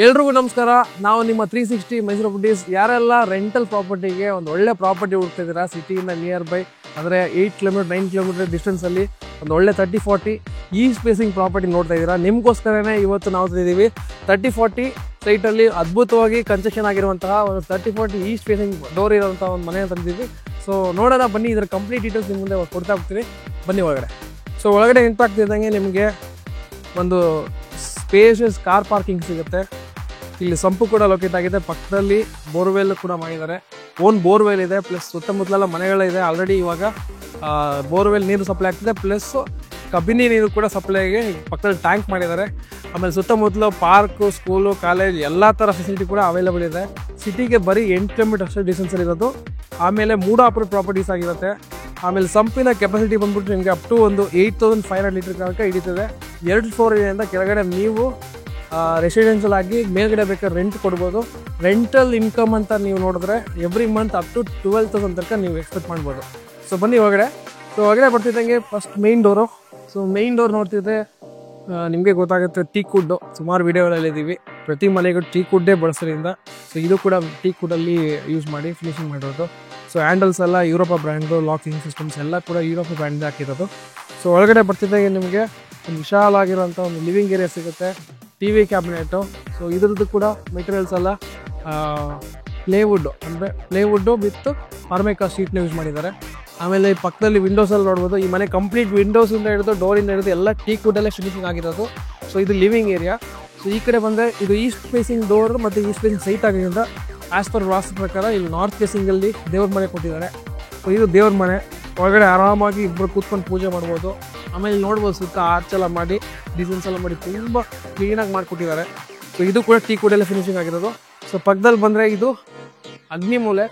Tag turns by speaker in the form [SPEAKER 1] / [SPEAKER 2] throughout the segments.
[SPEAKER 1] ಎಲ್ರಿಗೂ ನಮಸ್ಕಾರ. ನಾವು ನಿಮ್ಮ 360 ಮೈಸೂರು ಫುಡೀಸ್. ಯಾರೆಲ್ಲ ರೆಂಟಲ್ ಪ್ರಾಪರ್ಟಿಗೆ ಒಂದು ಒಳ್ಳೆ ಪ್ರಾಪರ್ಟಿ ಹುಡುಕ್ತಿದ್ದೀರಾ, ಸಿಟಿಯಿಂದ ನಿಯರ್ ಬೈ ಅಂದರೆ 8 ಕಿಲೋಮೀಟರ್ 9 ಕಿಲೋಮೀಟರ್ ಡಿಸ್ಟೆನ್ಸಲ್ಲಿ ಒಂದು ಒಳ್ಳೆ 30-40 ಈ ಸ್ಪೇಸಿಂಗ್ ಪ್ರಾಪರ್ಟಿ ನೋಡ್ತಾ ಇದ್ದೀರಾ, ನಿಮಗೋಸ್ಕರನೇ ಇವತ್ತು ನಾವು ತಂದಿದ್ದೀವಿ. 30-40 ಸೈಟಲ್ಲಿ ಅದ್ಭುತವಾಗಿ ಕನ್ಸ್ಟ್ರಕ್ಷನ್ ಆಗಿರುವಂತಹ ಒಂದು 30-40 ಈ ಸ್ಪೇಸಿಂಗ್ ಡೋರ್ ಇರುವಂಥ ಒಂದು ಮನೆ ತಂದಿದ್ದೀವಿ. ಸೊ ನೋಡೋಣ ಬನ್ನಿ, ಇದರ ಕಂಪ್ಲೀಟ್ ಡೀಟೇಲ್ಸ್ ನಿಮ್ಮ ಮುಂದೆ ಕೊಡ್ತಾ ಹೋಗ್ತೀವಿ. ಬನ್ನಿ ಒಳಗಡೆ. ಸೊ ಒಳಗಡೆ ನೆನಪಾಗ್ತಿದ್ದಂಗೆ ನಿಮಗೆ ಒಂದು ಸ್ಪೇಷಿಯಸ್ ಕಾರ್ ಪಾರ್ಕಿಂಗ್ ಸಿಗುತ್ತೆ. ಇಲ್ಲಿ ಸಂಪು ಕೂಡ ಲೊಕೇಟ್ ಆಗಿದೆ, ಪಕ್ಕದಲ್ಲಿ ಬೋರ್ವೆಲ್ ಕೂಡ ಮಾಡಿದ್ದಾರೆ. ಓನ್ ಬೋರ್ವೆಲ್ ಇದೆ, ಪ್ಲಸ್ ಸುತ್ತಮುತ್ತಲೆಲ್ಲ ಮನೆಗಳಿದೆ. ಆಲ್ರೆಡಿ ಇವಾಗ ಬೋರ್ವೆಲ್ ನೀರು ಸಪ್ಲೈ ಆಗ್ತಿದೆ, ಪ್ಲಸ್ ಕಬಿನಿ ನೀರು ಕೂಡ ಸಪ್ಲೈಗೆ ಪಕ್ಕದಲ್ಲಿ ಟ್ಯಾಂಕ್ ಮಾಡಿದ್ದಾರೆ. ಆಮೇಲೆ ಸುತ್ತಮುತ್ತಲು ಪಾರ್ಕು, ಸ್ಕೂಲು, ಕಾಲೇಜ್ ಎಲ್ಲ ಥರ ಫೆಸಿಲಿಟಿ ಕೂಡ ಅವೈಲೇಬಲ್ ಇದೆ. ಸಿಟಿಗೆ ಬರೀ 8 ಕಿಲೋಮೀಟರ್ ಅಷ್ಟೇ ಡಿಸ್ಟೆನ್ಸಲ್ಲಿ ಇರೋದು. ಆಮೇಲೆ ಮೂಡಾಪುರ ಪ್ರಾಪರ್ಟೀಸ್ ಆಗಿರುತ್ತೆ. ಆಮೇಲೆ ಸಂಪಿನ ಕೆಪಾಸಿಟಿ ಬಂದ್ಬಿಟ್ಟು ನಿಮಗೆ ಅಪ್ ಟು ಒಂದು 8500 ಲೀಟರ್ ತನಕ ಹಿಡಿತದೆ. 2 ಫ್ಲೋರ್ ಇಂದ ಕೆಳಗಡೆ ನೀವು ರೆಸಿಡೆನ್ಷಿಯಲ್ ಆಗಿ ಮೇಲ್ಗಡೆ ಬೇಕಾದ್ರೆ ರೆಂಟ್ ಕೊಡ್ಬೋದು. ರೆಂಟಲ್ ಇನ್ಕಮ್ ಅಂತ ನೀವು ನೋಡಿದ್ರೆ ಎವ್ರಿ ಮಂತ್ ಅಪ್ ಟು 12,000 ತನಕ ನೀವು ಎಕ್ಸ್ಪೆಕ್ಟ್ ಮಾಡ್ಬೋದು. ಸೊ ಬನ್ನಿ ಒಳಗಡೆ. ಸೊ ಒಳಗಡೆ ಬರ್ತಿದ್ದಂಗೆ first main door. So main door ನೋಡ್ತಿದ್ದೆ ನಿಮಗೆ ಗೊತ್ತಾಗುತ್ತೆ, ಟೀಕ್ ವುಡ್. ಸುಮಾರು ವಿಡಿಯೋಗಳಲ್ಲಿ ಇದ್ದೀವಿ, ಪ್ರತಿ ಮನೆಗೂ ಟೀಕ್ ವುಡ್ಡೇ ಬಳಸೋದ್ರಿಂದ. ಸೊ ಇದು ಕೂಡ ಟೀಕ್ ವುಡ್ಡಲ್ಲಿ ಯೂಸ್ ಮಾಡಿ ಫಿನಿಶಿಂಗ್ ಮಾಡಿರೋದು. ಸೊ ಹ್ಯಾಂಡಲ್ಸ್ ಎಲ್ಲ ಯುರೋಪ ಬ್ರ್ಯಾಂಡು, ಲಾಕಿಂಗ್ ಸಿಸ್ಟಮ್ಸ್ ಎಲ್ಲ ಕೂಡ ಯುರೋಪ ಬ್ರ್ಯಾಂಡ್ ಹಾಕಿರೋದು. ಸೊ ಒಳಗಡೆ ಬರ್ತಿದ್ದಂಗೆ ನಿಮಗೆ ಒಂದು ವಿಶಾಲಾಗಿರುವಂಥ ಒಂದು ಲಿವಿಂಗ್ ಏರಿಯಾ ಸಿಗುತ್ತೆ, TV ಕ್ಯಾಬಿನೆಟು. ಸೊ ಇದ್ರದ್ದು ಕೂಡ ಮೆಟೀರಿಯಲ್ಸ್ ಎಲ್ಲ ಪ್ಲೇವುಡ್ಡು, ಅಂದರೆ ಪ್ಲೇವುಡ್ಡು ವಿತ್ ಫಾರ್ಮಿಕಾ ಶೀಟ್ನ ಯೂಸ್ ಮಾಡಿದ್ದಾರೆ. ಆಮೇಲೆ ಪಕ್ಕದಲ್ಲಿ ವಿಂಡೋಸಲ್ಲಿ ನೋಡ್ಬೋದು, ಈ ಮನೆ ಕಂಪ್ಲೀಟ್ ವಿಂಡೋಸಿಂದ ಹಿಡಿದು ಡೋರಿಂದ ಹಿಡಿದು ಎಲ್ಲ ಟೀಕ್ ವುಡ್ಡಲ್ಲೇ ಫಿನಿಶಿಂಗ್ ಆಗಿರೋದು. ಸೊ ಇದು ಲಿವಿಂಗ್ ಏರಿಯಾ. ಸೊ ಈ ಕಡೆ ಬಂದರೆ ಇದು ಈಸ್ಟ್ ಫೇಸಿಂಗ್ ಡೋರ್ ಮತ್ತು ಈಸ್ಟ್ ಫೇಸಿಂಗ್ ಸೈಟ್ ಆಗಿರೋದ್ರಿಂದ ಆ್ಯಸ್ ಪರ್ ವಾಸ್ತು ಪ್ರಕಾರ ಇಲ್ಲಿ ನಾರ್ತ್ ಫೇಸಿಂಗಲ್ಲಿ ದೇವ್ರ ಮನೆ ಕೊಟ್ಟಿದ್ದಾರೆ. ಸೊ ಇದು ದೇವ್ರ ಮನೆ. ಒಳಗಡೆ ಆರಾಮಾಗಿ ಇಬ್ಬರು ಕೂತ್ಕೊಂಡು ಪೂಜೆ ಮಾಡ್ಬೋದು. ಆಮೇಲೆ ನೋಡ್ಬೋದು ಸುತ್ತ ಆರ್ಚ್ ಎಲ್ಲ ಮಾಡಿ, ಡಿಸೈನ್ಸ್ ಎಲ್ಲ ಮಾಡಿ ತುಂಬ ಕ್ಲೀನಾಗಿ ಮಾಡಿಕೊಟ್ಟಿದ್ದಾರೆ. ಸೊ ಇದು ಕೂಡ ಟೀಕ್ ವುಡ್ಡಲ್ಲೇ ಫಿನಿಶಿಂಗ್ ಆಗಿರೋದು. ಸೊ ಪಕ್ಕದಲ್ಲಿ ಬಂದರೆ ಇದು ಅಗ್ನಿಮೂಲೆ.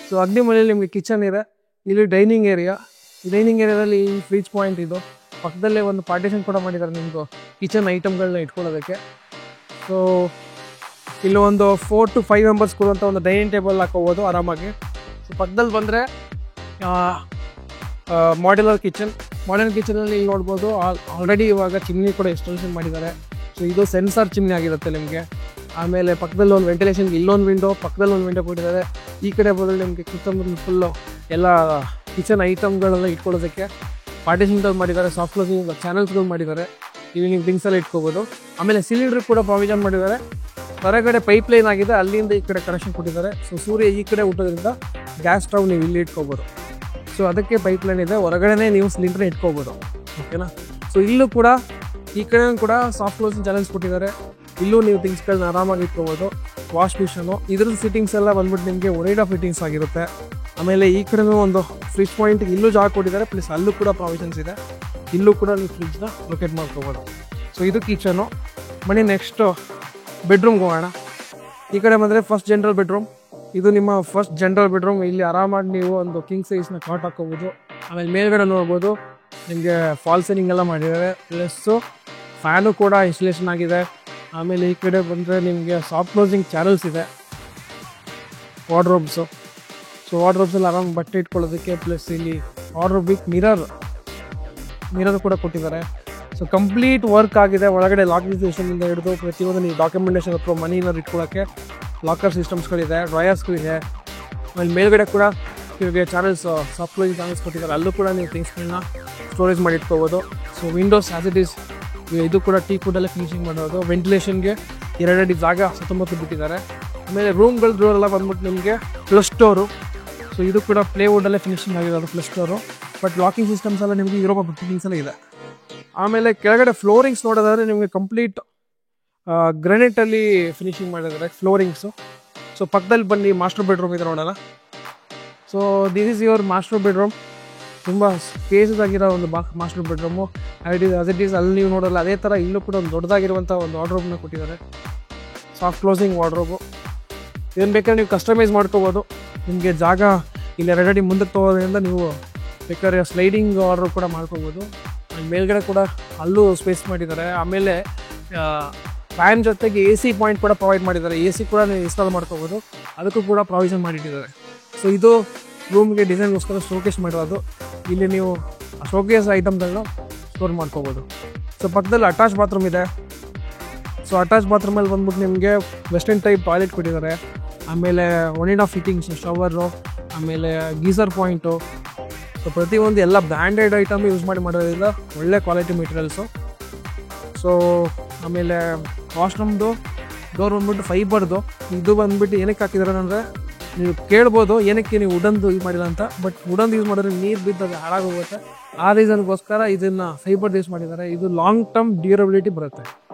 [SPEAKER 1] ಸೊ ಅಗ್ನಿಮೂಲೆಯಲ್ಲಿ ನಿಮಗೆ ಕಿಚನ್ ಇದೆ, ಇಲ್ಲಿ ಡೈನಿಂಗ್ ಏರಿಯಾ. ಈ ಡೈನಿಂಗ್ ಏರಿಯಾದಲ್ಲಿ ಈ ಫ್ರಿಜ್ ಪಾಯಿಂಟ್ ಇದು. ಪಕ್ಕದಲ್ಲೇ ಒಂದು ಪಾರ್ಟಿಷನ್ ಕೂಡ ಮಾಡಿದ್ದಾರೆ ನಿಮ್ಮದು ಕಿಚನ್ ಐಟಮ್ಗಳನ್ನ ಇಟ್ಕೊಳ್ಳೋದಕ್ಕೆ. ಸೊ ಇಲ್ಲಿ ಒಂದು 4 to 5 ಮೆಂಬರ್ಸ್ ಕೊಡುವಂಥ ಒಂದು ಡೈನಿಂಗ್ ಟೇಬಲ್ ಹಾಕೋಬೋದು ಆರಾಮಾಗಿ. ಸೊ ಪಕ್ಕದಲ್ಲಿ ಬಂದರೆ ಮಾಡ್ಯುಲರ್ ಕಿಚನ್. ಮಾಡ್ಯುಲರ್ ಕಿಚನಲ್ಲಿ ಇಲ್ಲಿ ನೋಡ್ಬೋದು ಆಲ್ರೆಡಿ ಇವಾಗ ಚಿಮ್ನಿ ಕೂಡ ಇನ್ಸ್ಟಾಲೇಷನ್ ಮಾಡಿದ್ದಾರೆ. ಸೊ ಇದು ಸೆನ್ಸಾರ್ ಚಿಮ್ನಿ ಆಗಿರುತ್ತೆ ನಿಮಗೆ. ಆಮೇಲೆ ಪಕ್ಕದಲ್ಲಿ ಒಂದು ವೆಂಟಿಲೇಷನ್ಗೆ ಇಲ್ಲೊಂದು ವಿಂಡೋ, ಪಕ್ಕದಲ್ಲಿ ಒಂದು ವಿಂಡೋ ಕೊಟ್ಟಿದ್ದಾರೆ. ಈ ಕಡೆ ಬಂದರೆ ನಿಮಗೆ ಕಿಚನ್ ಫುಲ್ಲು ಎಲ್ಲ ಕಿಚನ್ ಐಟಮ್ಗಳೆಲ್ಲ ಇಟ್ಕೊಳ್ಳೋದಕ್ಕೆ ಪಾರ್ಟಿಷನ್ಗಳು ಮಾಡಿದ್ದಾರೆ, ಸಾಫ್ಟ್ ಕ್ಲೋಸಿಂಗ್ ಚಾನಲ್ಸ್ಗಳು ಮಾಡಿದ್ದಾರೆ. ಈವ್ನಿಂಗ್ ಥಿಂಗ್ಸ್ ಎಲ್ಲ ಇಟ್ಕೋಬೋದು. ಆಮೇಲೆ ಸಿಲಿಂಡ್ರ್ ಕೂಡ ಪ್ರಾವಿಷನ್ ಮಾಡಿದ್ದಾರೆ. ಹೊರಗಡೆ ಪೈಪ್ ಲೈನ್ ಆಗಿದೆ, ಅಲ್ಲಿಂದ ಈ ಕಡೆ ಕನೆಕ್ಷನ್ ಕೊಟ್ಟಿದ್ದಾರೆ. ಸೊ ಸೂರ್ಯ ಈ ಕಡೆ ಹುಟ್ಟೋದ್ರಿಂದ ಗ್ಯಾಸ್ ಸ್ಟವ್ ನೀವು ಇಲ್ಲಿ ಇಟ್ಕೋಬೋದು. ಸೊ ಅದಕ್ಕೆ ಪೈಪ್ ಲೈನ್ ಇದೆ, ಹೊರಗಡೆ ನೀವು ಸಿಲಿಂಡ್ರ್ ಇಟ್ಕೋಬೋದು. ಓಕೆನಾ. ಸೊ ಇಲ್ಲೂ ಕೂಡ ಈ ಕಡೆ ಕೂಡ ಸಾಫ್ಟ್ ಕ್ಲೋಸಿಂಗ್ ಚಾನಲ್ಸ್ ಕೊಟ್ಟಿದ್ದಾರೆ. ಇಲ್ಲೂ ನೀವು ಥಿಂಗ್ಸ್ಗಳನ್ನ ಆರಾಮಾಗಿ ಇಟ್ಕೋಬೋದು. ವಾಶ್ ಮಿಷನು, ಇದ್ರದ್ದು ಫಿಟ್ಟಿಂಗ್ಸ್ ಎಲ್ಲ ಬಂದ್ಬಿಟ್ಟು ನಿಮಗೆ ಒರೇಡಾ ಫಿಟ್ಟಿಂಗ್ಸ್ ಆಗಿರುತ್ತೆ. ಆಮೇಲೆ ಈ ಕಡೆನೂ ಒಂದು ಫ್ರಿಜ್ ಪಾಯಿಂಟ್ಗೆ ಇಲ್ಲೂ ಜಾಗ ಕೊಟ್ಟಿದ್ದಾರೆ, ಪ್ಲಸ್ ಅಲ್ಲೂ ಕೂಡ ಪ್ರಾವಿಷನ್ಸ್ ಇದೆ. ಇಲ್ಲೂ ಕೂಡ ನೀವು ಫ್ರಿಜ್ನ ಲೊಕೇಟ್ ಮಾಡ್ಕೋಬೋದು. ಸೊ ಇದು ಕಿಚನು. ಬನ್ನಿ ನೆಕ್ಸ್ಟು ಬೆಡ್ರೂಮ್ಗೆ ಹೋಗೋಣ. ಈ ಕಡೆ ಬಂದರೆ ಫಸ್ಟ್ ಜನರಲ್ ಬೆಡ್ರೂಮ್. ಇದು ನಿಮ್ಮ ಫಸ್ಟ್ ಜನರಲ್ ಬೆಡ್ರೂಮ್. ಇಲ್ಲಿ ಆರಾಮಾಗಿ ನೀವು ಒಂದು ಕಿಂಗ್ ಸೈಜ್ನ ಕಾಟ್ ಹಾಕೋಬೋದು. ಆಮೇಲೆ ಮೇಲ್ಗಡೆ ನೋಡ್ಬೋದು ನಿಮಗೆ ಫಾಲ್ ಸೀಲಿಂಗ್ ಎಲ್ಲ ಮಾಡಿದ್ದಾರೆ, ಪ್ಲಸ್ಸು ಫ್ಯಾನು ಕೂಡ ಇನ್ಸ್ಟಲೇಷನ್ ಆಗಿದೆ. ಆಮೇಲೆ ಈ ಕಡೆ ಬಂದರೆ ನಿಮಗೆ ಸಾಫ್ಟ್ ಕ್ಲೋಸಿಂಗ್ ಚಾನಲ್ಸ್ ಇದೆ, ವಾರ್ಡ್ರೋಬ್ಸು. ಸೊ ವಾರ್ಡ್ರೋಬ್ಸಲ್ಲಿ ಆರಾಮ್ ಬಟ್ಟೆ ಇಟ್ಕೊಳ್ಳೋದಕ್ಕೆ, ಪ್ಲಸ್ ಇಲ್ಲಿ ವಾರ್ಡ್ರೋಬ್ ವಿತ್ ಮಿರರ್ ಕೂಡ ಕೊಟ್ಟಿದ್ದಾರೆ. ಸೊ ಕಂಪ್ಲೀಟ್ ವರ್ಕ್ ಆಗಿದೆ. ಒಳಗಡೆ ಲಾಕಿಂಗ್ ಸಿಸ್ಟಮಿಂದ ಹಿಡಿದು ಪ್ರತಿಯೊಂದು ನೀವು ಡಾಕ್ಯುಮೆಂಟೇಷನ್ ಅಥವಾ ಮನಿನ ಇಟ್ಕೊಳ್ಳೋಕ್ಕೆ ಲಾಕರ್ ಸಿಸ್ಟಮ್ಸ್ಗಳಿದೆ, ಡ್ರಾಯರ್ಸ್ಗಳಿದೆ. ಆಮೇಲೆ ಮೇಲ್ಗಡೆ ಕೂಡ ನಿಮಗೆ ಚಾನಲ್ಸ್, ಸಾಫ್ಟ್ ಕ್ಲೋಸಿಂಗ್ ಚಾನಲ್ಸ್ ಕೊಟ್ಟಿದ್ದಾರೆ, ಅಲ್ಲೂ ಕೂಡ ನೀವು ಥಿಂಗ್ಸ್ಗಳನ್ನ ಸ್ಟೋರೇಜ್ ಮಾಡಿ ಇಟ್ಕೋಬೋದು. So Windows as it is ಇದು ಕೂಡ ಟೀಕ್ ವುಡ್ಡಲ್ಲೇ ಫಿನಿಶಿಂಗ್ ಮಾಡೋದು. ವೆಂಟಿಲೇಷನ್ಗೆ 2 ಅಡಿ ಜಾಗ ಸುತ್ತಮುತ್ತ ಬಿಟ್ಟಿದ್ದಾರೆ. ಆಮೇಲೆ ರೂಮ್ಗಳ ಡೋರ್ ಎಲ್ಲ ಬಂದ್ಬಿಟ್ಟು ನಿಮಗೆ ಪ್ಲಸ್ ಡೋರು. ಸೊ ಇದು ಕೂಡ ಪ್ಲೇವುಡ್ಡಲ್ಲೇ ಫಿನಿಶಿಂಗ್ ಆಗಿರೋದು plus door. But locking systems ಎಲ್ಲ ನಿಮಗೆ ಯುರೋಪ ಫಿಟ್ಟಿಂಗ್ಸ್ ಎಲ್ಲ ಇದೆ. ಆಮೇಲೆ ಕೆಳಗಡೆ ಫ್ಲೋರಿಂಗ್ಸ್ ನೋಡೋದಾದ್ರೆ ನಿಮಗೆ ಕಂಪ್ಲೀಟ್ ಗ್ರಾನೈಟಲ್ಲಿ ಫಿನಿಶಿಂಗ್ ಮಾಡಿದ್ದಾರೆ ಫ್ಲೋರಿಂಗ್ಸು. ಸೊ ಪಕ್ಕದಲ್ಲಿ ಬನ್ನಿ ಮಾಸ್ಟರ್ ಬೆಡ್ರೂಮ್ ಇದೆ ನೋಡೋಣ. So this is your master bedroom. ತುಂಬ ಸ್ಪೇಸಸ್ ಆಗಿರೋ ಒಂದು master bedroom. As it is ಅಲ್ಲಿ ನೀವು ನೋಡೋಲ್ಲ, ಅದೇ ಥರ ಇಲ್ಲೂ ಕೂಡ ಒಂದು ದೊಡ್ಡದಾಗಿರುವಂಥ ಒಂದು ವಾರ್ಡ್ರೋಬ್ನ ಕೊಟ್ಟಿದ್ದಾರೆ, ಸಾಫ್ಟ್ ಕ್ಲೋಸಿಂಗ್ ವಾರ್ಡ್ರೋಬು. ಇದನ್ನು ಬೇಕಾದ್ರೆ ನೀವು ಕಸ್ಟಮೈಸ್ ಮಾಡ್ಕೋಬೋದು. ನಿಮಗೆ ಜಾಗ ಇಲ್ಲಿ 2 ಅಡಿ ಮುಂದಕ್ಕೆ ತಗೋದ್ರಿಂದ ನೀವು ಬೇಕಾದ್ರೆ ಸ್ಲೈಡಿಂಗ್ ವಾರ್ಡ್ರೋಬ್ ಕೂಡ ಮಾಡ್ಕೋಬೋದು. ಮೇಲ್ಗಡೆ ಕೂಡ ಅಲ್ಲೂ ಸ್ಪೇಸ್ ಮಾಡಿದ್ದಾರೆ. ಆಮೇಲೆ ಫ್ಯಾನ್ ಜೊತೆಗೆ AC ಪಾಯಿಂಟ್ ಕೂಡ ಪ್ರೊವೈಡ್ ಮಾಡಿದ್ದಾರೆ. AC ಕೂಡ ನೀವು ಇನ್ಸ್ಟಾಲ್ ಮಾಡ್ಕೋಬೋದು, ಅದಕ್ಕೂ ಕೂಡ ಪ್ರಾವಿಷನ್ ಮಾಡಿಟ್ಟಿದ್ದಾರೆ. ಸೊ ಇದು ರೂಮ್ಗೆ ಡಿಸೈನ್ಗೋಸ್ಕರ ಶೋಕೇಸ್ ಮಾಡಿರೋದು. ಇಲ್ಲಿ ನೀವು ಶೋಕೇಸ್ ಐಟಮ್ಗಳನ್ನ ಸ್ಟೋರ್ ಮಾಡ್ಕೋಬೋದು. ಸೊ ಪಕ್ಕದಲ್ಲಿ ಅಟ್ಯಾಚ್ ಬಾತ್ರೂಮ್ ಇದೆ. ಸೊ ಅಟ್ಯಾಚ್ ಬಾತ್ರೂಮಲ್ಲಿ ಬಂದ್ಬಿಟ್ಟು ನಿಮಗೆ ವೆಸ್ಟರ್ನ್ ಟೈಪ್ ಟಾಯ್ಲೆಟ್ ಕೊಟ್ಟಿದ್ದಾರೆ. ಆಮೇಲೆ 1.5 ಫಿಟ್ಟಿಂಗ್ಸ್ ಶವರು, ಆಮೇಲೆ ಗೀಸರ್ ಪಾಯಿಂಟು. ಸೊ ಪ್ರತಿಯೊಂದು ಎಲ್ಲ ಬ್ರ್ಯಾಂಡೆಡ್ ಐಟಮ್ ಯೂಸ್ ಮಾಡೋದ್ರಿಂದ ಒಳ್ಳೆ ಕ್ವಾಲಿಟಿ ಮೆಟೀರಿಯಲ್ಸು. ಸೊ ಆಮೇಲೆ ವಾಶ್ರೂಮ್ದು ಡೋರ್ ಬಂದ್ಬಿಟ್ಟು ಫೈಬರ್ದು. ಇದು ಬಂದ್ಬಿಟ್ಟು ಏನಕ್ಕೆ ಹಾಕಿದ್ದಾರೆ ಅಂದರೆ, ನೀವು ಕೇಳ್ಬೋದು ಏನಕ್ಕೆ ನೀವು ವುಡನ್ದು ಯೂಸ್ ಮಾಡಿಲ್ಲ ಅಂತ. ಬಟ್ ವುಡನ್ದು ಯೂಸ್ ಮಾಡಿದ್ರೆ ನೀರು ಬಿದ್ದಾಗ ಹಾಳಾಗೋಗುತ್ತೆ. ಆ ರೀಸನ್ಗೋಸ್ಕರ ಇದನ್ನು ಫೈಬರ್ದು ಯೂಸ್ ಮಾಡಿದ್ದಾರೆ. ಇದು ಲಾಂಗ್ ಟರ್ಮ್ ಡ್ಯೂರಬಿಲಿಟಿ ಬರುತ್ತೆ.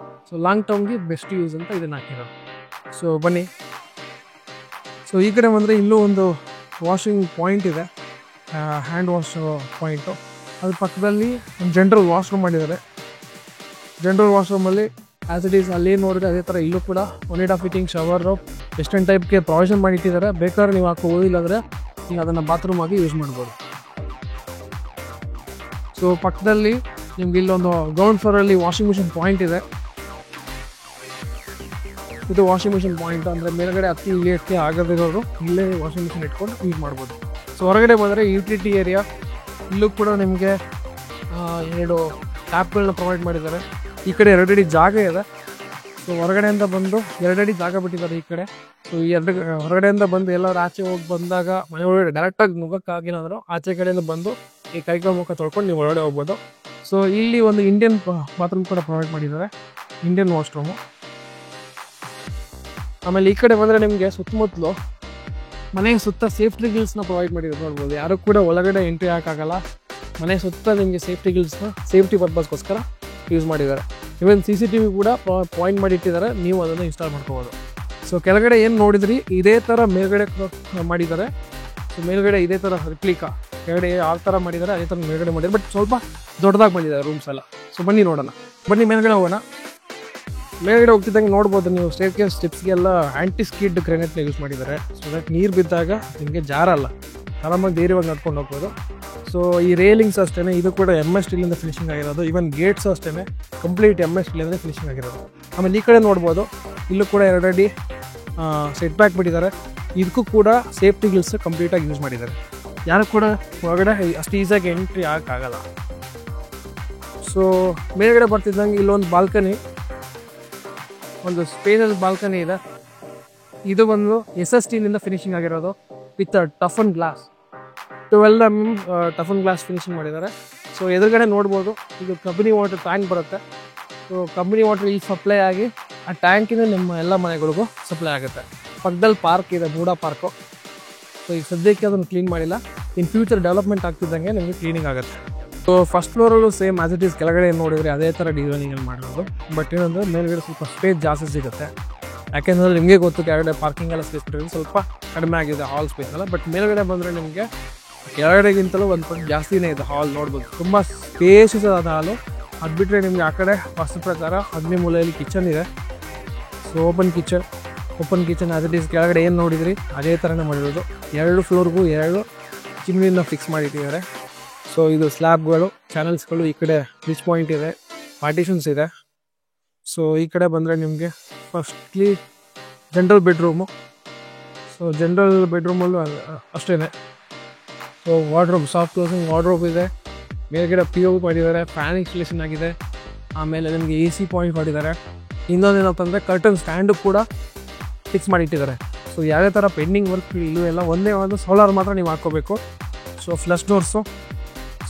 [SPEAKER 1] ಸೊ ಲಾಂಗ್ ಟರ್ಮ್ಗೆ ಬೆಸ್ಟ್ ಯೂಸ್ ಅಂತ ಇದನ್ನು ಹಾಕಿರೋದು. ಸೊ ಬನ್ನಿ. ಸೊ ಈ ಕಡೆ ಬಂದರೆ ಇಲ್ಲೂ ಒಂದು ವಾಷಿಂಗ್ ಪಾಯಿಂಟ್ ಇದೆ, ಹ್ಯಾಂಡ್ ವಾಶ್ ಪಾಯಿಂಟು. ಅದ್ರ ಪಕ್ಕದಲ್ಲಿ ಒಂದು ಜನರಲ್ ವಾಶ್ರೂಮ್ ಮಾಡಿದ್ದಾರೆ. ಜನರಲ್ ವಾಶ್ರೂಮಲ್ಲಿ ಆ್ಯಸ್ ಇಟ್ ಈಸ್ ಅಲ್ಲಿ ನೋಡಿದ್ರೆ ಅದೇ ಥರ ಇಲ್ಲೂ ಕೂಡ 1.5 ಫಿಟ್ಟಿಂಗ್ ಶವರು ವೆಸ್ಟರ್ನ್ ಟೈಪ್ಗೆ ಪ್ರಾವಿಷನ್ ಮಾಡಿಟ್ಟಿದ್ದಾರೆ. ಬೇಕಾದ್ರೆ ನೀವು ಹಾಕೋಬೋದು, ಅಂದರೆ ನೀವು ಅದನ್ನು ಬಾತ್ರೂಮ್ ಆಗಿ ಯೂಸ್ ಮಾಡ್ಬೋದು. ಸೊ ಪಕ್ಕದಲ್ಲಿ ನಿಮ್ಗೆ ಇಲ್ಲೊಂದು ಗ್ರೌಂಡ್ ಫ್ಲೋರಲ್ಲಿ ವಾಷಿಂಗ್ ಮಿಷಿನ್ ಪಾಯಿಂಟ್ ಇದೆ. ಇದು ವಾಷಿಂಗ್ ಮಿಷಿನ್ ಪಾಯಿಂಟ್ ಅಂದರೆ ಮೇಲ್ಗಡೆ ಹತ್ತಿ ಇಳಿಯೋಕ್ಕೆ ಆಗದಿರೋರು ಇಲ್ಲೇ ವಾಷಿಂಗ್ ಮಿಷಿನ್ ಇಟ್ಕೊಂಡು ಯೂಸ್ ಮಾಡ್ಬೋದು. ಸೊ ಹೊರಗಡೆ ಬಂದರೆ ಯುಟಿಲಿಟಿ ಏರಿಯಾ. ಇಲ್ಲೂ ಕೂಡ ನಿಮಗೆ 2 ಟ್ಯಾಪ್ಗಳನ್ನ ಪ್ರೊವೈಡ್ ಮಾಡಿದ್ದಾರೆ. ಈ ಕಡೆ 2 ಅಡಿ ಜಾಗ ಇದೆ. ಸೊ ಹೊರಗಡೆಯಿಂದ ಬಂದು 2 ಅಡಿ ಜಾಗ ಬಿಟ್ಟಿದ್ದಾರೆ ಈ ಕಡೆ. ಸೊ ಈ ಹೊರಗಡೆಯಿಂದ ಬಂದು ಎಲ್ಲರೂ ಆಚೆ ಹೋಗಿ ಬಂದಾಗ ಮನೆ ಒಳಗಡೆ ಡೈರೆಕ್ಟಾಗಿ ನುಗ್ಗಕ್ಕಾಗಿನಾದರೂ ಆಚೆ ಕಡೆಯಿಂದ ಬಂದು ಈ ಕೈಕಾಲು ಮುಖ ತೊಳ್ಕೊಂಡು ನೀವು ಒಳಗಡೆ ಹೋಗ್ಬೋದು. ಸೊ ಇಲ್ಲಿ ಒಂದು ಇಂಡಿಯನ್ ಬಾತ್ರೂಮ್ ಕೂಡ ಪ್ರೊವೈಡ್ ಮಾಡಿದ್ದಾರೆ, ಇಂಡಿಯನ್ ವಾಶ್ರೂಮು. ಆಮೇಲೆ ಈ ಕಡೆ ಬಂದರೆ ನಿಮಗೆ ಸುತ್ತಮುತ್ತಲು ಮನೆಗೆ ಸುತ್ತ ಸೇಫ್ಟಿ ಗಿಲ್ಸ್ನ ಪ್ರೊವೈಡ್ ಮಾಡಿದ್ದಾರೆ. ನೋಡ್ಬೋದು, ಯಾರು ಕೂಡ ಒಳಗಡೆ ಎಂಟ್ರಿ ಹಾಕೋಕ್ಕಲ್ಲ. ಮನೆ ಸುತ್ತ ನಿಮಗೆ ಸೇಫ್ಟಿ ಗಿಲ್ಸ್ನ ಸೇಫ್ಟಿ ಪರ್ಪಸ್ಗೋಸ್ಕರ ಯೂಸ್ ಮಾಡಿದ್ದಾರೆ. ಇವನ್ CCTV ಕೂಡ ಪಾಯಿಂಟ್ ಮಾಡಿ ಇಟ್ಟಿದ್ದಾರೆ, ನೀವು ಅದನ್ನು ಇನ್ಸ್ಟಾಲ್ ಮಾಡ್ಕೋಬೋದು. ಸೊ ಕೆಳಗಡೆ ಏನು ನೋಡಿದ್ರಿ ಇದೇ ಥರ ಮೇಲ್ಗಡೆ ಮಾಡಿದ್ದಾರೆ. ಸೊ ಮೇಲ್ಗಡೆ ಇದೇ ಥರ ರಿಪ್ಲಿಕಾ ಕೆಳಗಡೆ ಯಾವ ಥರ ಮಾಡಿದ್ದಾರೆ ಅದೇ ಥರ ಮೇಲ್ಗಡೆ ಮಾಡಿದ್ದಾರೆ. ಬಟ್ ಸ್ವಲ್ಪ ದೊಡ್ಡದಾಗಿ ಮಾಡಿದ್ದಾರೆ ರೂಮ್ಸ್ ಎಲ್ಲ. ಸೊ ಬನ್ನಿ ನೋಡೋಣ. ಬನ್ನಿ ಮೇಲ್ಗಡೆ ಹೋಗೋಣ. ಮೇಲ್ಗಡೆ ಹೋಗ್ತಿದ್ದಂಗೆ ನೋಡ್ಬೋದು ನೀವು ಸ್ಟೇರ್ಕೇಸ್ ಸ್ಟೆಪ್ಸ್ಗೆಲ್ಲ ಆ್ಯಂಟಿ ಸ್ಕಿಡ್ ಗ್ರೆನೇಟ್ನ ಯೂಸ್ ಮಾಡಿದ್ದಾರೆ. ಸೊ ದಟ್ ನೀರು ಬಿದ್ದಾಗ ನಿಮಗೆ ಜಾರಲ್ಲ, ಆರಾಮಾಗಿ ಧೈರ್ಯವಾಗಿ ನಡ್ಕೊಂಡು ಹೋಗ್ಬೋದು. ಸೊ ಈ ರೇಲಿಂಗ್ಸ್ ಅಷ್ಟೇ, ಇದು ಕೂಡ MS ಸ್ಟೀಲಿಂದ ಫಿನಿಶಿಂಗ್ ಆಗಿರೋದು. ಈವನ್ ಗೇಟ್ಸ್ ಅಷ್ಟೇ ಕಂಪ್ಲೀಟ್ MS ಸ್ಟೀಲಿಂದ ಫಿನಿಶಿಂಗ್ ಆಗಿರೋದು. ಆಮೇಲೆ ಈ ಕಡೆ ನೋಡ್ಬೋದು, ಇಲ್ಲೂ ಕೂಡ 2 ಅಡಿ ಸೆಟ್ ಬ್ಯಾಕ್ ಬಿಟ್ಟಿದ್ದಾರೆ. ಇದಕ್ಕೂ ಕೂಡ ಸೇಫ್ಟಿ ಗಿಲ್ಸ್ ಕಂಪ್ಲೀಟಾಗಿ ಯೂಸ್ ಮಾಡಿದ್ದಾರೆ. ಯಾರು ಕೂಡ ಹೊರಗಡೆ ಅಷ್ಟು ಈಸಿಯಾಗಿ ಎಂಟ್ರಿ ಆಗೋಕ್ಕಾಗಲ್ಲ. ಸೊ ಮೇಲ್ಗಡೆ ಬರ್ತಿದ್ದಂಗೆ ಇಲ್ಲೊಂದು ಬಾಲ್ಕನಿ, ಒಂದು ಸ್ಪೇಸಸ್ ಬಾಲ್ಕನಿ ಇದೆ. ಇದು ಬಂದು SS ಸ್ಟೀಲಿಂದ ಫಿನಿಶಿಂಗ್ ಆಗಿರೋದು with toughen glass. 12 mm toughen glass finishing ಮಾಡಿದ್ದಾರೆ. ಸೊ ಎದುರುಗಡೆ ನೋಡ್ಬೋದು, ಇದು ಕಂಪನಿ ವಾಟರ್ ಟ್ಯಾಂಕ್ ಬರುತ್ತೆ. ಸೊ ಕಂಪನಿ ವಾಟರ್ ಇಲ್ಲಿ ಸಪ್ಲೈ ಆಗಿ ಆ ಟ್ಯಾಂಕಿಂದ ನಿಮ್ಮ ಎಲ್ಲ ಮನೆಗಳಿಗೂ ಸಪ್ಲೈ ಆಗುತ್ತೆ. ಪಕ್ಕದಲ್ಲಿ ಪಾರ್ಕ್ ಇದೆ, ಮೂಡಾ ಪಾರ್ಕು. ಸೊ ಈಗ ಸದ್ಯಕ್ಕೆ ಅದನ್ನು ಕ್ಲೀನ್ ಮಾಡಿಲ್ಲ. ಇನ್ ಫ್ಯೂಚರ್ ಡೆವಲಪ್ಮೆಂಟ್ ಆಗ್ತಿದ್ದಂಗೆ ನಿಮಗೆ ಕ್ಲೀನಿಂಗ್ ಆಗುತ್ತೆ. ಸೊ ಫಸ್ಟ್ ಫ್ಲೋರಲ್ಲೂ ಸೇಮ್ ಆಸ್ ಇಟ್ ಈಸ್ ಕೆಳಗಡೆ ನೋಡಿದರೆ ಅದೇ ಥರ ಡಿಸೈನಿಂಗಲ್ಲಿ ಮಾಡಿರೋದು. ಬಟ್ ಏನಂದರೆ ಮೇಲ್ಗಡೆ ಸ್ವಲ್ಪ ಸ್ಪೇಸ್ ಜಾಸ್ತಿ ಸಿಗುತ್ತೆ. ಯಾಕೆಂದರೆ ನಿಮಗೆ ಗೊತ್ತು ಕೆಳಗಡೆ ಪಾರ್ಕಿಂಗ್ ಎಲ್ಲ ಸ್ಪೇಸ್ ಬಿಟ್ಟಿರೋದು ಸ್ವಲ್ಪ ಕಡಿಮೆ ಆಗಿದೆ ಹಾಲ್ ಸ್ಪೇಸ್ ಎಲ್ಲ. ಬಟ್ ಮೇಲ್ಗಡೆ ಬಂದರೆ ನಿಮಗೆ ಕೆಳಗಡೆಗಿಂತಲೂ ಒಂದು ಪಟ್ಟು ಜಾಸ್ತಿನೇ ಇದೆ ಹಾಲ್. ನೋಡ್ಬೋದು, ತುಂಬ ಸ್ಪೇಷಸ್ ಆದ ಹಾಲು. ಅದು ಬಿಟ್ಟರೆ ನಿಮಗೆ ಆ ಕಡೆ ವಾಸ್ತು ಪ್ರಕಾರ ಅಗ್ನಿ ಮೂಲೆಯಲ್ಲಿ ಕಿಚನ್ ಇದೆ. So open kitchen as it is ಕೆಳಗಡೆ ಏನು ನೋಡಿದ್ರಿ ಅದೇ ಥರನೇ ಮಾಡಿರೋದು. 2 ಫ್ಲೋರ್ಗೂ 2 ಚಿಮ್ನಿನ ಫಿಕ್ಸ್ ಮಾಡಿಟ್ಟಿದ್ದಾರೆ. ಸೊ ಇದು ಸ್ಲ್ಯಾಬ್ಗಳು, ಚಾನಲ್ಸ್ಗಳು, ಈ ಕಡೆ ಸ್ವಿಚ್ ಪಾಯಿಂಟ್ ಇದೆ, ಪಾರ್ಟಿಷನ್ಸ್ ಇದೆ. ಸೊ ಈ ಕಡೆ ಬಂದರೆ ನಿಮಗೆ firstly general bedroom. So general ಬೆಡ್ರೂಮಲ್ಲೂ ಅಷ್ಟೇ. So wardrobe, soft closing wardrobe ಇದೆ. ಮೇಲ್ಗಡೆ POP ಮಾಡಿದ್ದಾರೆ, ಫ್ಯಾನ್ ಇನ್ಸ್ಟಾಲೇಷನ್ ಆಗಿದೆ. ಆಮೇಲೆ ನಿಮಗೆ AC ಪಾಯಿಂಟ್ ಮಾಡಿದ್ದಾರೆ. ಇನ್ನೊಂದೇನಪ್ಪ ಅಂದರೆ ಕರ್ಟನ್ ಸ್ಟ್ಯಾಂಡು ಕೂಡ ಫಿಕ್ಸ್ ಮಾಡಿಟ್ಟಿದ್ದಾರೆ. ಸೊ ಯಾವುದೇ ಥರ ಪೆಂಡಿಂಗ್ ವರ್ಕ್ ಇಲ್ಲೂ ಎಲ್ಲ ಒಂದೇ ಒಂದು ಸೋಲಾರ್ ಮಾತ್ರ ನೀವು ಹಾಕ್ಕೋಬೇಕು. So flush doors.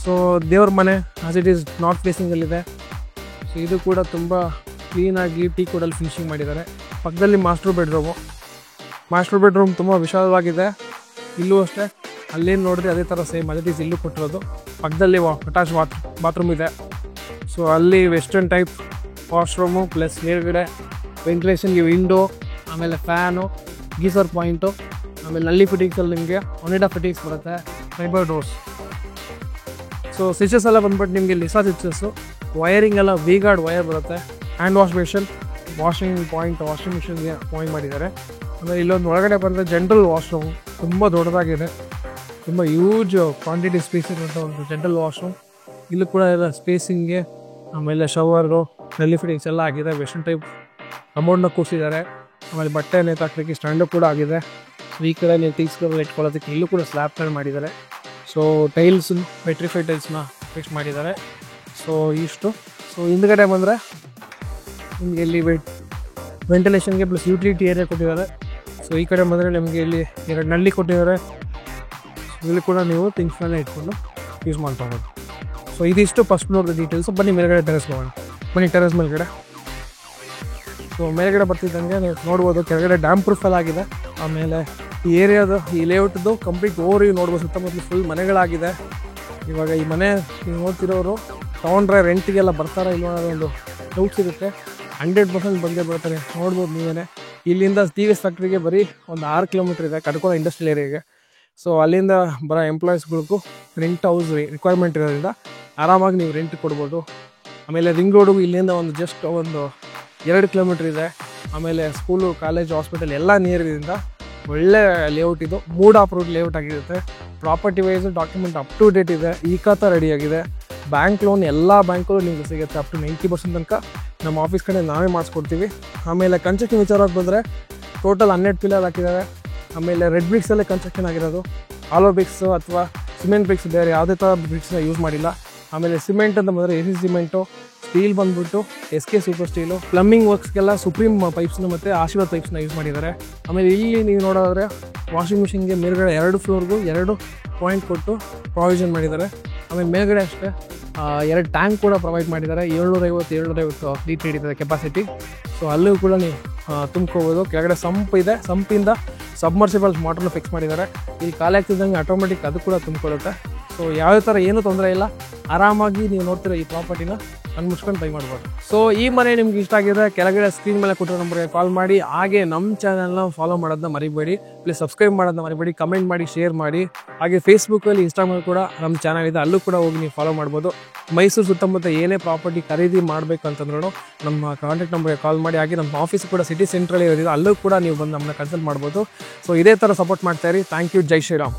[SPEAKER 1] ಸೊ ದೇವ್ರ ಮನೆ ಆಸ್ ಇಟ್ ಈಸ್ ನಾರ್ತ್ ಫೇಸಿಂಗಲ್ಲಿದೆ. ಸೊ ಇದು ಕೂಡ ತುಂಬ ಕ್ಲೀನಾಗಿ ಟೀಕ್ವುಡಲ್ಲಿ ಫಿನಿಶಿಂಗ್ ಮಾಡಿದ್ದಾರೆ. ಪಕ್ಕದಲ್ಲಿ ಮಾಸ್ಟರ್ ಬೆಡ್ರೂಮ್ ತುಂಬ ವಿಶಾಲವಾಗಿದೆ. ಇಲ್ಲೂ ಅಷ್ಟೇ, ಅಲ್ಲೇನು ನೋಡಿದ್ರೆ ಅದೇ ಥರ ಸೇಮ್ ಆಸ್ ಇಟ್ ಈಸ್ ಇಲ್ಲೂ ಕೊಟ್ಟಿರೋದು. ಪಕ್ಕದಲ್ಲಿ ಅಟ್ಯಾಚ್ ಬಾತ್ರೂಮ್ ಇದೆ. ಸೊ ಅಲ್ಲಿ ವೆಸ್ಟರ್ನ್ ಟೈಪ್ ವಾಶ್ರೂಮು ಪ್ಲಸ್ ಮೇಲ್ಗಡೆ ವೆಂಟಿಲೇಷನ್ಗೆ ವಿಂಡೋ, ಆಮೇಲೆ ಫ್ಯಾನು, ಗೀಸರ್ ಪಾಯಿಂಟು, ಆಮೇಲೆ ನಲ್ಲಿ ಫಿಟ್ಟಿಂಗ್ಸಲ್ಲಿ ನಿಮಗೆ 1.5 ಫಿಟ್ಟಿಂಗ್ಸ್ ಬರುತ್ತೆ, ಫೈಬರ್ ಡೋರ್ಸ್. ಸೊ ಸ್ವಿಚಸ್ ಎಲ್ಲ ಬಂದ್ಬಿಟ್ಟು ನಿಮಗೆ ಲಿಸಾ ಸ್ವಿಚಸ್ಸು. ವೈರಿಂಗ್ ಎಲ್ಲ V-ಗಾರ್ಡ್ ವೈರ್ ಬರುತ್ತೆ. Hand wash basin, washing point, washing ಮಿಷಿನ್ಗೆ ಪಾಯಿಂಟ್ ಮಾಡಿದ್ದಾರೆ. ಆಮೇಲೆ ಇಲ್ಲೊಂದು ಒಳಗಡೆ ಬಂದರೆ ಜನರಲ್ ವಾಶ್ರೂಮ್ ತುಂಬ ದೊಡ್ಡದಾಗಿದೆ, ತುಂಬ ಯೂಜ್ ಕ್ವಾಂಟಿಟಿ ಸ್ಪೇಸ್ ಇರುವಂಥ ಒಂದು ಜನರಲ್ ವಾಶ್ರೂಮ್. ಇಲ್ಲೂ ಕೂಡ ಎಲ್ಲ ಸ್ಪೇಸಿಂಗ್ಗೆ, ಆಮೇಲೆ ಶವರು, ನಲ್ಲಿ ಫಿಟ್ಟಿಂಗ್ಸ್ ಎಲ್ಲ ಆಗಿದೆ. ವೆಸ್ಟರ್ನ್ ಟೈಪ್ ಅಮೌಂಟ್ನ ಕೂರಿಸಿದ್ದಾರೆ. ಆಮೇಲೆ ಬಟ್ಟೆ ನೇತಾಕ್ಲಿಕ್ಕೆ ಸ್ಟ್ಯಾಂಡು ಕೂಡ ಆಗಿದೆ. ಸೊ ಈ ಕಡೆ ನೀವು ತೀಸ್ಕೊಂಡು ಇಟ್ಕೊಳ್ಳೋದಕ್ಕೆ ಇಲ್ಲೂ ಕೂಡ ಸ್ಲ್ಯಾಬ್ಗಳು ಮಾಡಿದ್ದಾರೆ. ಸೊ ಟೈಲ್ಸ್, ವೆಟ್ರಿಫೈಡ್ ಟೈಲ್ಸ್ನ ಫಿಕ್ಸ್ ಮಾಡಿದ್ದಾರೆ. ಸೊ ಇಷ್ಟು. ಸೊ ಹಿಂದ್ಗಡೆ ಬಂದರೆ ನಿಮಗೆ ಇಲ್ಲಿ ವೆಂಟಿಲೇಷನ್ಗೆ ಪ್ಲಸ್ ಯುಟಿಲಿಟಿ ಏರಿಯಾ ಕೊಟ್ಟಿದ್ದಾರೆ. ಸೊ ಈ ಕಡೆ ಬಂದರೆ ನಿಮಗೆ ಇಲ್ಲಿ 2 ನಲ್ಲಿ ಕೊಟ್ಟಿದ್ದಾರೆ. ಇಲ್ಲಿ ಕೂಡ ನೀವು ಥಿಂಗ್ಸ್ಗಳನ್ನ ಇಟ್ಕೊಂಡು ಯೂಸ್ ಮಾಡ್ಕೊಬೋದು. ಸೊ ಇದಿಷ್ಟು ಫಸ್ಟ್ ಫ್ಲೋರ್ದು ಡೀಟೇಲ್ಸು. ಬನ್ನಿ ಮೇಲ್ಗಡೆ ಟೆರೆಸ್ ಹೋಗೋಣ. ಬನ್ನಿ ಟೆರೆಸ್ ಮೇಲ್ಗಡೆ. ಸೊ ಮೇಲ್ಗಡೆ ಬರ್ತಿದ್ದಂಗೆ ನೀವು ನೋಡ್ಬೋದು ಕೆಳಗಡೆ ಡ್ಯಾಮ್ ಪ್ರೂಫ್ ಎಲ್ಲ ಆಗಿದೆ. ಆಮೇಲೆ ಈ ಏರಿಯಾದು ಈ ಲೇಔಟ್ದು ಕಂಪ್ಲೀಟ್ ಓವರ್ ನೋಡ್ಬೋದು. ಸುತ್ತಮುತ್ತಲು ಫುಲ್ ಮನೆಗಳಾಗಿದೆ. ಇವಾಗ ಈ ಮನೆ ನೀವು ನೋಡ್ತಿರೋರು ತೊಗೊಂಡ್ರೆ ರೆಂಟಿಗೆಲ್ಲ ಬರ್ತಾರಾ ಇಲ್ವೋ ಅನ್ನೋದು ಒಂದು ಡೌಟ್ಸ್ ಇರುತ್ತೆ. 100% ಬಂದೇ ಬರ್ತಾರೆ. ನೋಡ್ಬೋದು ನೀವೇ. ಇಲ್ಲಿಂದ TVS ಫ್ಯಾಕ್ಟ್ರಿಗೆ ಬರೀ ಒಂದು 6 ಕಿಲೋಮೀಟ್ರ್ ಇದೆ ಕಡ್ಕೋಳ ಇಂಡಸ್ಟ್ರಿಯಲ್ ಏರಿಯಾಗೆ. ಸೊ ಅಲ್ಲಿಂದ ಬರೋ ಎಂಪ್ಲಾಯೀಸ್ಗಳಿಗೂ ರೆಂಟ್ ಹೌಸ್ ರಿಕ್ವೈರ್ಮೆಂಟ್ ಇರೋದ್ರಿಂದ ಆರಾಮಾಗಿ ನೀವು ರೆಂಟ್ ಕೊಡ್ಬೋದು. ಆಮೇಲೆ ರಿಂಗ್ ರೋಡಿಗೂ ಇಲ್ಲಿಂದ ಒಂದು ಜಸ್ಟ್ ಒಂದು 2 ಕಿಲೋಮೀಟ್ರ್ ಇದೆ. ಆಮೇಲೆ ಸ್ಕೂಲು, ಕಾಲೇಜು, ಹಾಸ್ಪಿಟಲ್ ಎಲ್ಲ ನೀರಿದಿಂದ ಒಳ್ಳೆ ಲೇಔಟ್ ಇದು. ಮೂಡ್ ಅಪ್ರೂವ್ಡ್ ಲೇಔಟ್ ಆಗಿರುತ್ತೆ. Property wise document up to date ಇದೆ. ಖಾತಾ ರೆಡಿಯಾಗಿದೆ. ಬ್ಯಾಂಕ್ ಲೋನ್ ಎಲ್ಲ ಬ್ಯಾಂಕಲ್ಲೂ ನಿಮಗೆ ಸಿಗುತ್ತೆ. ಅಪ್ ಟು 90% ತನಕ ನಮ್ಮ ಆಫೀಸ್ ಕಡೆ ನಾವೇ ಮಾಡಿಸ್ಕೊಡ್ತೀವಿ. ಆಮೇಲೆ ಕನ್ಸ್ಟ್ರಕ್ಷನ್ ವಿಚಾರಕ್ಕೆ ಬಂದರೆ ಟೋಟಲ್ 12 ಪಿಲ್ಲರ್ ಹಾಕಿದ್ದಾರೆ. ಆಮೇಲೆ ರೆಡ್ ಬ್ರಿಕ್ಸಲ್ಲೇ ಕನ್ಸ್ಟ್ರಕ್ಷನ್ ಆಗಿರೋದು. ಆಲೋ ಬ್ರಿಕ್ಸ್ ಅಥವಾ ಸಿಮೆಂಟ್ ಬ್ರಿಕ್ಸ್ ಬೇರೆ ಯಾವುದೇ ಥರ ಬ್ರಿಕ್ಸ್ನ ಯೂಸ್ ಮಾಡಿಲ್ಲ. ಆಮೇಲೆ ಸಿಮೆಂಟ್ ಅಂತ ಬಂದರೆ AC ಸಿಮೆಂಟು, ಸ್ಟೀಲ್ ಬಂದ್ಬಿಟ್ಟು SK ಸೂಪರ್ ಸ್ಟೀಲು, ಪ್ಲಂಬಿಂಗ್ ವರ್ಕ್ಸ್ಗೆಲ್ಲ ಸುಪ್ರೀಂ ಪೈಪ್ಸ್ನ ಮತ್ತು ಆಶೀರ್ವಾದ್ ಪೈಪ್ಸ್ನ ಯೂಸ್ ಮಾಡಿದ್ದಾರೆ. ಆಮೇಲೆ ಇಲ್ಲಿ ನೀವು ನೋಡೋದ್ರೆ ವಾಷಿಂಗ್ ಮಿಷಿನ್ಗೆ ಮೇಲ್ಗಡೆ 2 ಫ್ಲೋರ್ಗೂ 2 ಪಾಯಿಂಟ್ ಕೊಟ್ಟು ಪ್ರಾವಿಷನ್ ಮಾಡಿದ್ದಾರೆ. ಆಮೇಲೆ ಮೇಲ್ಗಡೆ ಅಷ್ಟೇ 2 ಟ್ಯಾಂಕ್ ಕೂಡ ಪ್ರೊವೈಡ್ ಮಾಡಿದ್ದಾರೆ. 750 ಲೀಟ್ರ್ ಹಿಡಿತದೆ ಕೆಪಾಸಿಟಿ. ಸೊ ಅಲ್ಲೂ ಕೂಡ ನೀವು ತುಂಬ್ಕೋಬೋದು. ಕೆಳಗಡೆ ಸಂಪ್ ಇದೆ. ಸಂಪಿಂದ ಸಬ್ಮರ್ಸಿಬಲ್ ಮೋಟ್ರನ್ನ ಫಿಕ್ಸ್ ಮಾಡಿದ್ದಾರೆ. ಇಲ್ಲಿ ಖಾಲಿ ಆಗ್ತಿದ್ದಂಗೆ ಆಟೋಮೆಟಿಕ್ ಅದು ಕೂಡ ತುಂಬಿಕೊಳ್ಳುತ್ತೆ. ಸೊ ಯಾವುದೇ ಥರ ಏನೂ ತೊಂದರೆ ಇಲ್ಲ. ಆರಾಮಾಗಿ ನೀವು ನೋಡ್ತಿರೋ ಈ ಪ್ರಾಪರ್ಟಿನ ಮುಚ್ಕೊಂಡು ಬೈ ಮಾಡ್ಬೋದು. ಸೊ ಈ ಮನೆ ನಿಮ್ಗೆ ಇಷ್ಟ ಆಗಿದೆ ಕೆಳಗಡೆ ಸ್ಕ್ರೀನ್ ಮೇಲೆ ಕೊಟ್ಟಿರೋ ನಂಬರ್ಗೆ ಕಾಲ್ ಮಾಡಿ. ಹಾಗೆ ನಮ್ಮ ಚಾನಲ್ನ ಫಾಲೋ ಮಾಡೋದನ್ನ ಮರಿಬೇಡಿ. ಪ್ಲೀಸ್ ಸಬ್ಸ್ಕ್ರೈಬ್ ಮಾಡೋದನ್ನ ಮರಿಬೇಡಿ. ಕಮೆಂಟ್ ಮಾಡಿ, ಶೇರ್ ಮಾಡಿ. ಹಾಗೆ ಫೇಸ್ಬುಕ್ಕಲ್ಲಿ, ಇನ್ಸ್ಟಾಗ್ರಾಮಲ್ಲಿ ಕೂಡ ನಮ್ಮ ಚಾನಲ್ ಇದೆ. ಅಲ್ಲೂ ಕೂಡ ಹೋಗಿ ನೀವು ಫಾಲೋ ಮಾಡ್ಬೋದು. ಮೈಸೂರು ಸುತ್ತಮುತ್ತ ಏನೇ ಪ್ರಾಪರ್ಟಿ ಖರೀದಿ ಮಾಡಬೇಕು ಅಂತಂದ್ರೂ ನಮ್ಮ ಕಾಂಟ್ಯಾಕ್ಟ್ ನಂಬರ್ಗೆ ಕಾಲ್ ಮಾಡಿ. ಹಾಗೆ ನಮ್ಮ ಆಫೀಸ್ ಕೂಡ ಸಿಟಿ ಸೆಂಟ್ರಲ್ಲಿ ಇರೋದಿಲ್ಲ. ಅಲ್ಲೂ ಕೂಡ ನೀವು ಬಂದು ನಮ್ಮನ್ನ ಕನ್ಸಲ್ಟ್ ಮಾಡ್ಬೋದು. ಸೊ ಇದೇ ಥರ ಸಪೋರ್ಟ್ ಮಾಡ್ತಾಯಿರಿ. Thank you. ಜೈ ಶ್ರೀರಾಮ್.